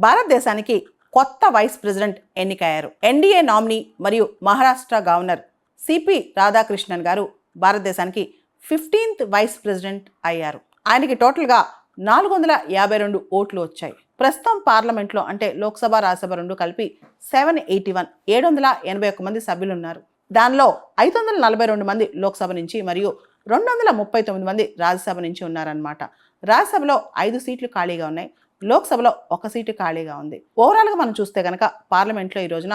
భారతదేశానికి కొత్త vice president ఎన్నికయ్యారు. ఎన్డీఏ నామినీ మరియు మహారాష్ట్ర గవర్నర్ సిపి రాధాకృష్ణన్ గారు భారతదేశానికి 15th వైస్ ప్రెసిడెంట్ అయ్యారు. ఆయనకి టోటల్గా 452 ఓట్లు వచ్చాయి. ప్రస్తుతం పార్లమెంట్లో అంటే లోక్సభ రాజ్యసభ రెండు కలిపి 781 మంది సభ్యులు ఉన్నారు. దానిలో 542 మంది లోక్సభ నుంచి మరియు 239 మంది రాజ్యసభ నుంచి ఉన్నారన్నమాట. రాజ్యసభలో 5 సీట్లు ఖాళీగా ఉన్నాయి, లోక్సభలో 1 సీటు ఖాళీగా ఉంది. ఓవరాల్గా మనం చూస్తే కనుక పార్లమెంట్లో ఈ రోజున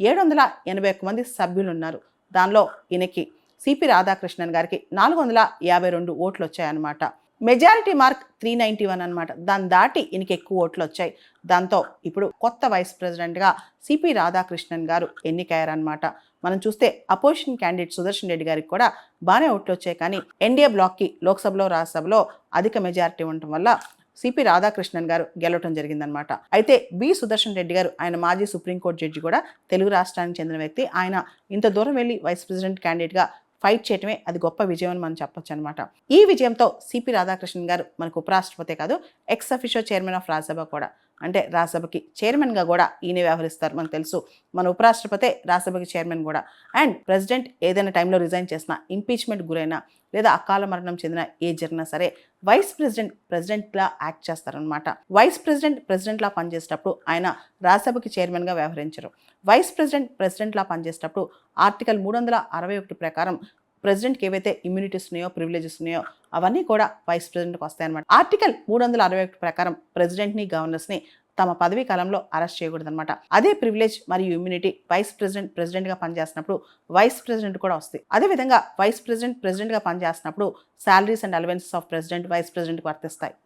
781 మంది సభ్యులు ఉన్నారు. దానిలో ఈయనకి సిపి రాధాకృష్ణన్ గారికి 452 ఓట్లు వచ్చాయన్నమాట. మెజారిటీ మార్క్ 391 అనమాట. దాన్ని దాటి ఈయనకి ఎక్కువ ఓట్లు వచ్చాయి. దాంతో ఇప్పుడు కొత్త వైస్ ప్రెసిడెంట్గా సిపి రాధాకృష్ణన్ గారు ఎన్నికయ్యారనమాట. మనం చూస్తే అపోజిషన్ క్యాండిడేట్ సుదర్శన్ రెడ్డి గారికి కూడా బాగానే ఓట్లు వచ్చాయి. కానీ ఎన్డీఏ బ్లాక్కి లోక్సభలో రాజ్యసభలో అధిక మెజారిటీ ఉండటం వల్ల సిపి రాధాకృష్ణన్ గారు గెలవటం జరిగిందనమాట. అయితే బి సుదర్శన్ రెడ్డి గారు, ఆయన మాజీ సుప్రీంకోర్టు జడ్జి కూడా, తెలుగు రాష్ట్రానికి చెందిన వ్యక్తి. ఆయన ఇంత దూరం వెళ్ళి వైస్ ప్రెసిడెంట్ క్యాండిడేట్గా ఫైట్ చేయటమే అది గొప్ప విజయం అని మనం చెప్పొచ్చు అనమాట. ఈ విజయంతో సిపి రాధాకృష్ణన్ గారు మనకు ఉపరాష్ట్రపతి కాదు, ex officio chairman of Rajya Sabha కూడా, అంటే రాజ్యసభకి చైర్మన్గా కూడా ఈయన వ్యవహరిస్తారు. మనకు తెలుసు మన ఉపరాష్ట్రపతి రాజ్యసభకి చైర్మన్ కూడా. అండ్ ప్రెసిడెంట్ ఏదైనా టైంలో రిజైన్ చేసినా, ఇంపీచ్మెంట్ గురైనా లేదా అకాల మరణం చెందిన ఏ జరిగినా సరే వైస్ ప్రెసిడెంట్ ప్రెసిడెంట్లా యాక్ట్ చేస్తారనమాట. వైస్ ప్రెసిడెంట్ ప్రెసిడెంట్లా పనిచేసేటప్పుడు ఆయన రాజ్యసభకి చైర్మన్గా వ్యవహరించరు. వైస్ ప్రెసిడెంట్ ప్రెసిడెంట్లా పనిచేసేటప్పుడు ఆర్టికల్ 361 ప్రకారం ప్రెసిడెంట్కి ఏవైతే ఇమ్యూనిటీస్ ఉన్నాయో, ప్రివిలేజెస్ ఉన్నాయో అవన్నీ కూడా వైస్ ప్రెసిడెంట్కి వస్తాయన్నమాట. ఆర్టికల్ 361 ప్రకారం ప్రెసిడెంట్ని, గవర్నర్స్ని తమ పదవీ కాలంలో అరెస్ట్ చేయకూడదన్నమాట. అదే ప్రివిలేజ్ మరియు ఇమ్యూనిటీ వైస్ ప్రెసిడెంట్ ప్రెసిడెంట్గా పనిచేస్తున్నప్పుడు వైస్ ప్రెసిడెంట్ కూడా వస్తాయి. అదేవిధంగా వైస్ ప్రెసిడెంట్ ప్రెసిడెంట్గా పనిచేస్తున్నప్పుడు salaries and allowances of president vice ప్రెసిడెంట్కి వర్తిస్తాయి.